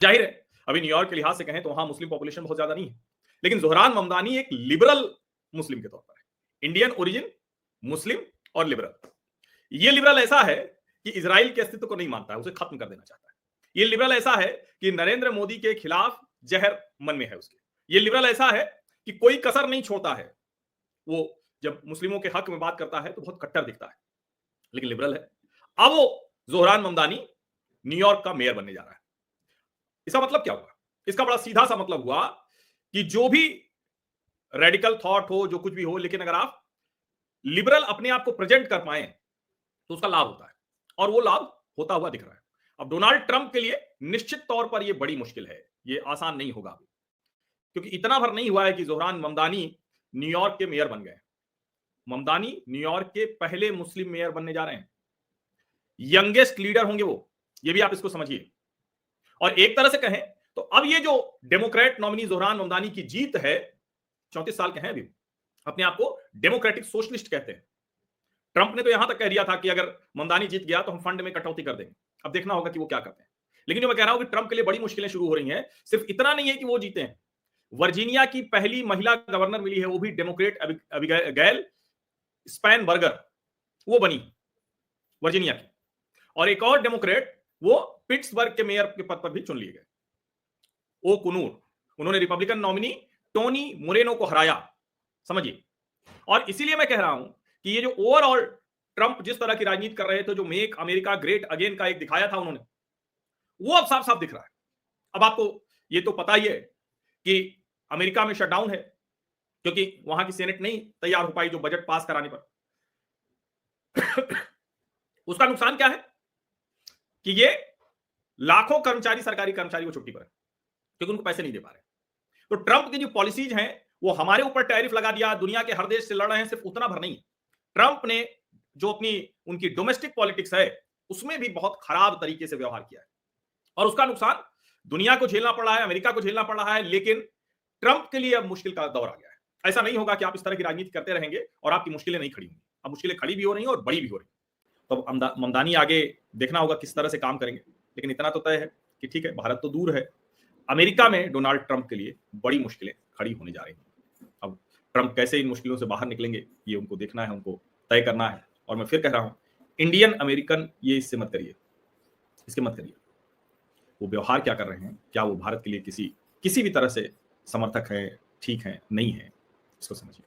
जाहिर है अभी न्यूयॉर्क के लिहाज से कहें तो वहां मुस्लिम पॉपुलेशन बहुत ज्यादा नहीं है, लेकिन जोहरान ममदानी एक लिबरल मुस्लिम के तौर पर है, इंडियन ओरिजिन, मुस्लिम और लिबरल। ये लिबरल ऐसा है कि इजराइल के अस्तित्व को नहीं मानता है, उसे खत्म कर देना चाहता है। ये लिबरल ऐसा है कि नरेंद्र मोदी के खिलाफ जहर मन में है उसके। ये लिबरल ऐसा है कि कोई कसर नहीं छोड़ता है। वो जब मुस्लिमों के हक में बात करता है तो बहुत कट्टर दिखता है, लेकिन लिबरल है। अब वो जोहरान ममदानी न्यूयॉर्क का मेयर बनने जा रहा है। इसका मतलब क्या हुआ? इसका बड़ा सीधा सा मतलब हुआ कि जो भी रेडिकल थॉट हो, जो कुछ भी हो, लेकिन अगर आप लिबरल अपने आप को प्रेजेंट कर पाए तो उसका लाभ होता है, और वो लाभ होता हुआ दिख रहा है। अब डोनाल्ड ट्रंप के लिए निश्चित तौर पर यह बड़ी मुश्किल है, यह आसान नहीं होगा अभी, क्योंकि इतना भर नहीं हुआ है कि जोहरान ममदानी न्यूयॉर्क के मेयर बन गए। ममदानी न्यूयॉर्क के पहले मुस्लिम मेयर बनने जा रहे हैं, यंगेस्ट लीडर होंगे वो, ये भी आप इसको समझिए। और एक तरह से कहें तो अब ये जो डेमोक्रेट नॉमिनी जोहरान ममदानी की जीत है, 34 साल के हैं अभी, अपने आप को डेमोक्रेटिक सोशलिस्ट कहते हैं। ट्रंप ने तो यहां तक कह दिया था कि अगर ममदानी जीत गया तो हम फंड में कटौती कर देंगे। अब देखना होगा कि वो क्या करते हैं। लेकिन जो मैं कह रहा हूं कि ट्रंप के लिए बड़ी मुश्किलें शुरू हो रही हैं। सिर्फ इतना नहीं है कि वो जीते हैं, वर्जीनिया की पहली महिला गवर्नर मिली है, वो भी डेमोक्रेट अबिगैल स्पैनबर्गर, वो बनी वर्जीनिया की। और एक और डेमोक्रेट वो पिट्सबर्ग के मेयर के पद पर भी चुन लिए गए, ओ कुनूर। उन्होंने रिपब्लिकन नॉमिनी टोनी मोरेनो को हराया, समझिए। और इसीलिए मैं कह रहा हूं कि ये जो ओवरऑल ट्रंप जिस तरह की राजनीति कर रहे थे, जो मेक अमेरिका ग्रेट अगेन का एक दिखाया था उन्होंने, वो अब साफ साफ दिख रहा है। अब आपको ये तो पता ही है कि अमेरिका में शटडाउन है, क्योंकि वहां की सेनेट नहीं तैयार हो पाई जो बजट पास कराने पर। उसका नुकसान क्या है कि ये लाखों कर्मचारी, सरकारी कर्मचारी वो छुट्टी पर है, क्योंकि उनको पैसे नहीं दे पा रहे। तो ट्रंप की जो पॉलिसीज हैं, वो हमारे ऊपर टैरिफ लगा दिया, दुनिया के हर देश से लड़ रहे हैं, सिर्फ उतना भर नहीं। ट्रंप ने जो अपनी उनकी डोमेस्टिक पॉलिटिक्स है, उसमें भी बहुत खराब तरीके से व्यवहार किया है, और उसका नुकसान दुनिया को झेलना पड़ रहा है, अमेरिका को झेलना पड़ रहा है। लेकिन ट्रंप के लिए अब मुश्किल का दौर आ गया है। ऐसा नहीं होगा कि आप इस तरह की राजनीति करते रहेंगे और आपकी मुश्किलें नहीं खड़ी होंगी। अब मुश्किलें खड़ी भी हो रही हैं और बड़ी भी हो रही हैं। तो ममदानी आगे देखना होगा किस तरह से काम करेंगे। लेकिन इतना तो तय है कि ठीक है, भारत तो दूर है, अमेरिका में डोनाल्ड ट्रंप के लिए बड़ी मुश्किलें खड़ी होने जा रही हैं। अब ट्रंप कैसे इन मुश्किलों से बाहर निकलेंगे, ये उनको देखना है, उनको तय करना है। और मैं फिर कह रहा हूं, इंडियन अमेरिकन ये इससे मत करिए, इसके मत करिए। वो व्यवहार क्या कर रहे हैं, क्या वो भारत के लिए किसी भी तरह से समर्थक है, ठीक है, नहीं है, इसको समझिए।